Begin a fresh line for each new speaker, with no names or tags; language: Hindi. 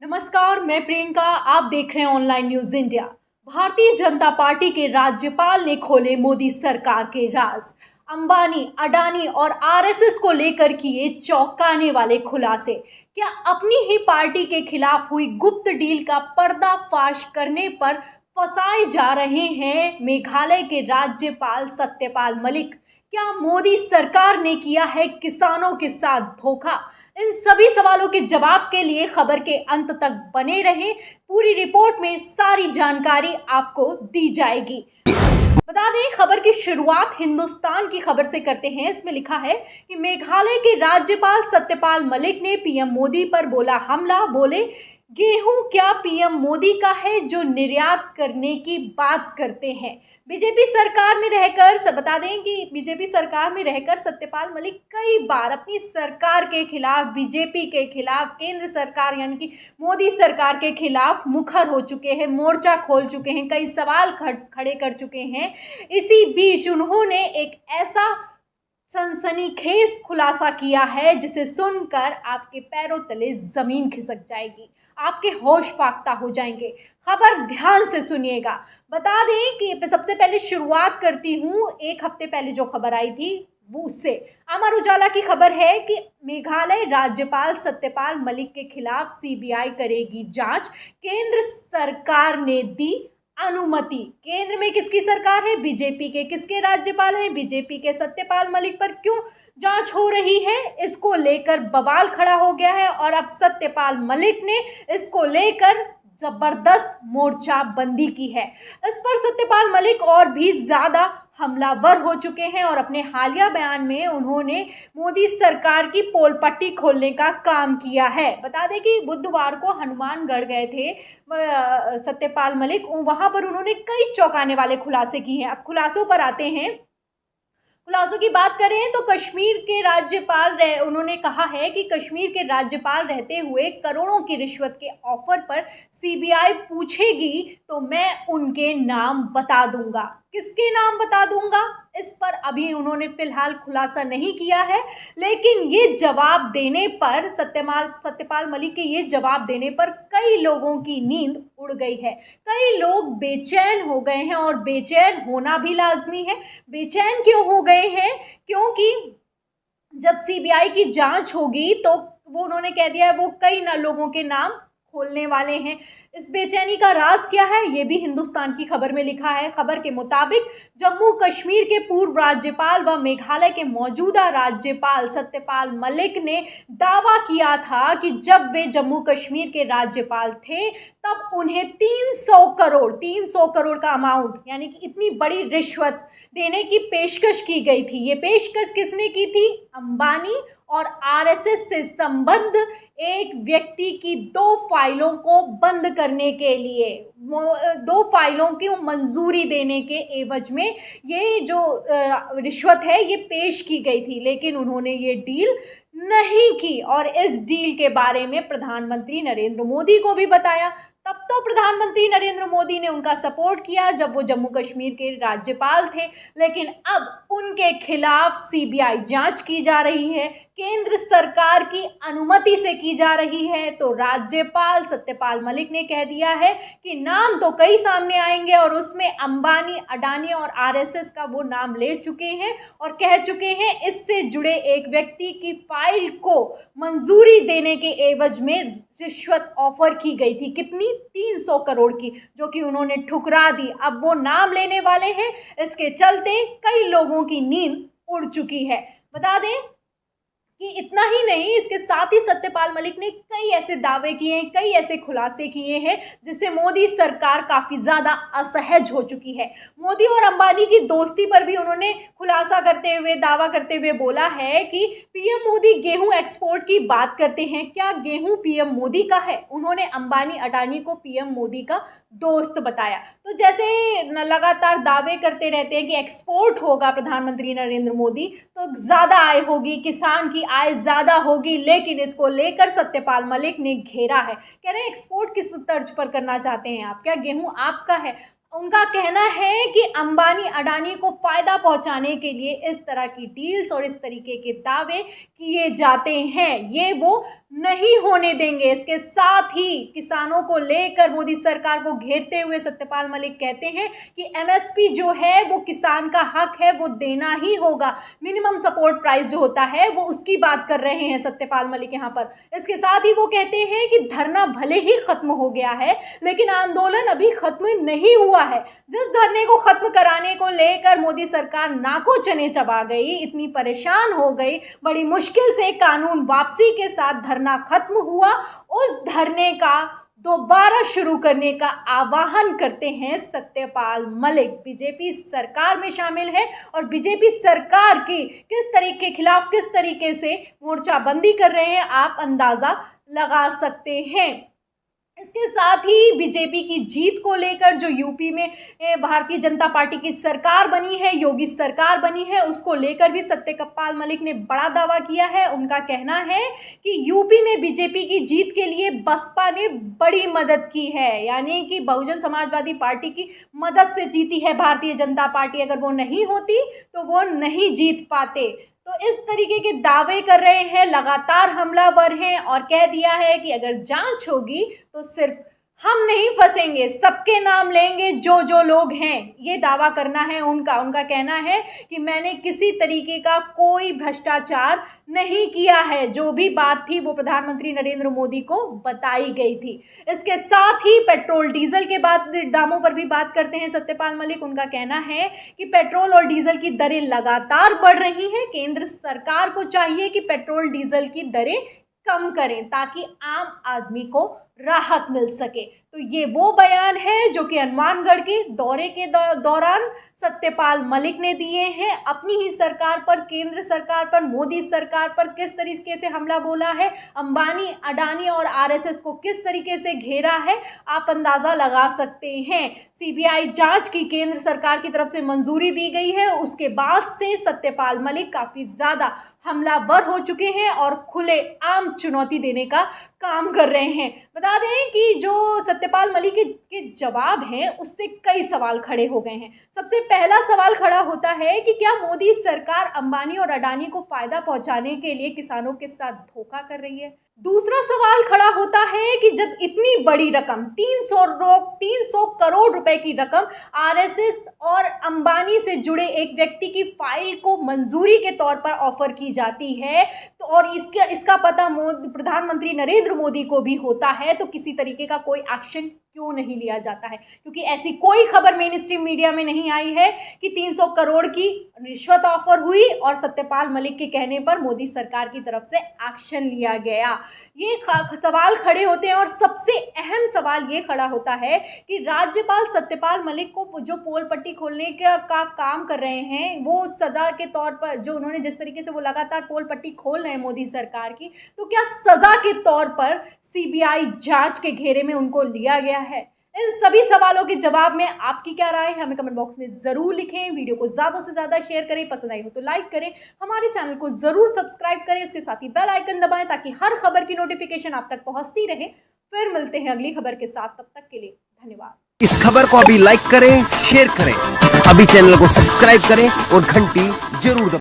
नमस्कार, मैं प्रियंका। आप देख रहे हैं online news India. Bharatiya Janata party के राज्यपाल ने खोले मोदी सरकार के राज। अंबानी, अडानी और आरएसएस को लेकर किए चौंकाने वाले खुलासे। क्या अपनी ही पार्टी के खिलाफ हुई गुप्त डील का पर्दाफाश करने पर फंसाए जा रहे हैं मेघालय के राज्यपाल सत्यपाल मलिक? क्या मोदी सरकार ने किया है किसानों के साथ धोखा? इन सभी सवालों के जवाब के लिए खबर के अंत तक बने रहें। पूरी रिपोर्ट में सारी जानकारी आपको दी जाएगी। बता दें, खबर की शुरुआत हिंदुस्तान की खबर से करते हैं। इसमें लिखा है कि मेघालय के राज्यपाल सत्यपाल मलिक ने पीएम मोदी पर बोला हमला। बोले, गेहूं क्या पीएम मोदी का है जो निर्यात करने की बात करते हैं? बीजेपी सरकार में रहकर बता दें कि बीजेपी सरकार में रहकर सत्यपाल मलिक कई बार अपनी सरकार के खिलाफ, बीजेपी के खिलाफ, केंद्र सरकार यानी कि मोदी सरकार के खिलाफ मुखर हो चुके हैं, मोर्चा खोल चुके हैं, कई सवाल खड़े कर चुके हैं। इसी बीच उन्होंने एक ऐसा सनसनीखेज खुलासा किया है जिसे सुनकर आपके पैरों तले जमीन खिसक जाएगी, आपके होश फाख्ता हो जाएंगे। खबर ध्यान से सुनिएगा। बता दें कि सबसे पहले शुरुआत करती हूँ एक हफ्ते पहले जो खबर आई थी वो उससे। अमर उजाला की खबर है कि मेघालय राज्यपाल सत्यपाल मलिक के खिलाफ सीबीआई करेगी जांच। केंद्र सरकार ने दी अनुमति। केंद्र में किसकी सरकार है? बीजेपी के। किसके राज्यपाल हैं? बीजेपी के। सत्यपाल मलिक पर क्यों जांच हो रही है? इसको लेकर बवाल खड़ा हो गया है और अब सत्यपाल मलिक ने इसको लेकर जबरदस्त मोर्चाबंदी की है। इस पर सत्यपाल मलिक और भी ज्यादा हमलावर हो चुके हैं और अपने हालिया बयान में उन्होंने मोदी सरकार की पोल पट्टी खोलने का काम किया है। बता दें कि बुधवार को हनुमानगढ़ गए थे सत्यपाल मलिक। वहां पर उन्होंने कई चौंकाने वाले खुलासे किए हैं। अब खुलासों पर आते हैं। खुलासों की बात करें तो कश्मीर के राज्यपाल उन्होंने कहा है कि कश्मीर के राज्यपाल रहते हुए करोड़ों की रिश्वत के ऑफर पर सीबीआई पूछेगी तो मैं उनके नाम बता दूंगा। किसके नाम बता दूंगा, इस पर अभी उन्होंने फिलहाल खुलासा नहीं किया है। लेकिन ये जवाब देने पर सत्यपाल मलिक के ये जवाब देने पर कई लोगों की नींद उड़ गई है। कई लोग बेचैन हो गए हैं और बेचैन होना भी लाजमी है। बेचैन क्यों हो गए हैं? क्योंकि जब सीबीआई की जांच होगी तो वो उन्होंने कह दिया है वो कई लोगों के नाम खोलने वाले हैं। इस बेचैनी का राज क्या है, ये भी हिंदुस्तान की खबर में लिखा है। खबर के मुताबिक जम्मू कश्मीर के पूर्व राज्यपाल व मेघालय के मौजूदा राज्यपाल सत्यपाल मलिक ने दावा किया था कि जब वे जम्मू कश्मीर के राज्यपाल थे तब उन्हें 300 करोड़ का अमाउंट यानी कि इतनी बड़ी रिश्वत देने की पेशकश की गई थी। ये पेशकश किसने की थी? अंबानी और आरएसएस से संबद्ध एक व्यक्ति की 2 फाइलों को बंद करने के लिए, 2 फाइलों की मंजूरी देने के एवज में ये जो रिश्वत है ये पेश की गई थी। लेकिन उन्होंने ये डील नहीं की और इस डील के बारे में प्रधानमंत्री नरेंद्र मोदी को भी बताया। तब तो प्रधानमंत्री नरेंद्र मोदी ने उनका सपोर्ट किया जब वो जम्मू कश्मीर के राज्यपाल थे। लेकिन अब उनके खिलाफ सीबीआई जांच की जा रही है, केंद्र सरकार की अनुमति से की जा रही है। तो राज्यपाल सत्यपाल मलिक ने कह दिया है कि नाम तो कई सामने आएंगे और उसमें अंबानी, अडानी और आरएसएस का वो नाम ले चुके हैं और कह चुके हैं इससे जुड़े एक व्यक्ति की फाइल को मंजूरी देने के एवज में रिश्वत ऑफर की गई थी। कितनी? 300 करोड़ की, जो कि उन्होंने ठुकरा दी। अब वो नाम लेने वाले हैं। इसके चलते कई लोगों की नींद उड़ चुकी है। बता दें कि इतना ही नहीं, इसके साथ ही सत्यपाल मलिक ने कई ऐसे दावे किए हैं, कई ऐसे खुलासे किए हैं जिससे मोदी सरकार काफ़ी ज़्यादा असहज हो चुकी है। मोदी और अंबानी की दोस्ती पर भी उन्होंने खुलासा करते हुए, दावा करते हुए बोला है कि पीएम मोदी गेहूं एक्सपोर्ट की बात करते हैं, क्या गेहूं पीएम मोदी का है? उन्होंने अंबानी, अडानी को पीएम मोदी का दोस्त बताया। तो जैसे लगातार दावे करते रहते हैं कि एक्सपोर्ट होगा प्रधानमंत्री नरेंद्र मोदी तो ज़्यादा आय होगी, किसान की आय ज़्यादा होगी। लेकिन इसको लेकर सत्यपाल मलिक ने घेरा है। कह रहे हैं एक्सपोर्ट किस तर्ज पर करना चाहते हैं आप? क्या गेहूं आपका है? उनका कहना है कि अंबानी, अडानी को फ़ायदा पहुंचाने के लिए इस तरह की डील्स और इस तरीके के दावे किए जाते हैं। ये वो नहीं होने देंगे। इसके साथ ही किसानों को लेकर मोदी सरकार को घेरते हुए सत्यपाल मलिक कहते हैं कि एमएसपी जो है वो किसान का हक है, वो देना ही होगा। मिनिमम सपोर्ट प्राइस जो होता है वो उसकी बात कर रहे हैं सत्यपाल मलिक यहाँ पर। इसके साथ ही वो कहते हैं कि धरना भले ही खत्म हो गया है लेकिन आंदोलन अभी खत्म नहीं हुआ है। जिस धरने को खत्म कराने को लेकर मोदी सरकार नाको चने चबा गई, इतनी परेशान हो गई, बड़ी मुश्किल से कानून वापसी के साथ धरना खत्म हुआ, उस धरने का दोबारा शुरू करने का आह्वान करते हैं सत्यपाल मलिक। बीजेपी सरकार में शामिल है और बीजेपी सरकार की किस तरीके के खिलाफ किस तरीके से मोर्चाबंदी कर रहे हैं आप अंदाजा लगा सकते हैं। इसके साथ ही बीजेपी की जीत को लेकर जो यूपी में भारतीय जनता पार्टी की सरकार बनी है, योगी सरकार बनी है, उसको लेकर भी सत्यपाल मलिक ने बड़ा दावा किया है। उनका कहना है कि यूपी में बीजेपी की जीत के लिए बसपा ने बड़ी मदद की है, यानी कि बहुजन समाजवादी पार्टी की मदद से जीती है भारतीय जनता पार्टी। अगर वो नहीं होती तो वो नहीं जीत पाते। तो इस तरीके के दावे कर रहे हैं, लगातार हमलावर हैं और कह दिया है कि अगर जांच होगी तो सिर्फ हम नहीं फंसेंगे, सबके नाम लेंगे जो जो लोग हैं, ये दावा करना है उनका। उनका कहना है कि मैंने किसी तरीके का कोई भ्रष्टाचार नहीं किया है, जो भी बात थी वो प्रधानमंत्री नरेंद्र मोदी को बताई गई थी। इसके साथ ही पेट्रोल डीजल के बाद दामों पर भी बात करते हैं सत्यपाल मलिक। उनका कहना है कि पेट्रोल और डीजल की दरें लगातार बढ़ रही हैं, केंद्र सरकार को चाहिए कि पेट्रोल डीजल की दरें कम करें ताकि आम आदमी को राहत मिल सके। तो ये वो बयान है जो कि हनुमानगढ़ के दौरे के दौरान सत्यपाल मलिक ने दिए हैं। अपनी ही सरकार पर, केंद्र सरकार पर, मोदी सरकार पर किस तरीके से हमला बोला है, अंबानी, अडानी और आरएसएस को किस तरीके से घेरा है, आप अंदाज़ा लगा सकते हैं। सीबीआई जांच की केंद्र सरकार की तरफ से मंजूरी दी गई है, उसके बाद से सत्यपाल मलिक काफ़ी ज़्यादा हमलावर हो चुके हैं और खुले आम चुनौती देने का काम कर रहे हैं। बता दें कि जो सत्यपाल मलिक के जवाब हैं उससे कई सवाल खड़े हो गए हैं। सबसे पहला सवाल खड़ा होता है कि क्या मोदी सरकार अंबानी और अडानी को फायदा पहुंचाने के लिए किसानों के साथ धोखा कर रही है। दूसरा सवाल खड़ा होता है कि जब इतनी बड़ी रकम 300 करोड़ रुपए की रकम आरएसएस और अंबानी से जुड़े एक व्यक्ति की फाइल को मंजूरी के तौर पर ऑफर की जाती है तो और इसका पता प्रधानमंत्री नरेंद्र मोदी को भी होता है, तो किसी तरीके का कोई एक्शन क्यों नहीं लिया जाता है? क्योंकि ऐसी कोई खबर मेन स्ट्रीम मीडिया में नहीं आई है कि 300 करोड़ की रिश्वत ऑफर हुई और सत्यपाल मलिक के कहने पर मोदी सरकार की तरफ से एक्शन लिया गया। ये सवाल खड़े होते हैं और सबसे अहम सवाल ये खड़ा होता है कि राज्यपाल सत्यपाल मलिक को जो पोल पट्टी खोलने का काम कर रहे हैं, वो सजा के तौर पर जो उन्होंने जिस तरीके से वो लगातार पोल पट्टी खोल रहे हैं मोदी सरकार की, तो क्या सजा के तौर पर सीबीआई जांच के घेरे में उनको लिया गया है? इन सभी सवालों के जवाब में आपकी क्या राय है, हमें कमेंट बॉक्स में ज़रूर लिखें। वीडियो को ज़्यादा से ज़्यादा शेयर करें, पसंद आई हो तो लाइक करें, हमारे चैनल को ज़रूर सब्सक्राइब करें, इसके साथ ही बेल आइकन दबाएं ताकि हर खबर की नोटिफिकेशन आप तक पहुंचती रहे। फिर मिलते हैं अगली खबर के साथ, तब तक के लिए धन्यवाद।
इस खबर को अभी लाइक करें, शेयर करें, अभी चैनल को सब्सक्राइब करें और घंटी जरूर दबाएं।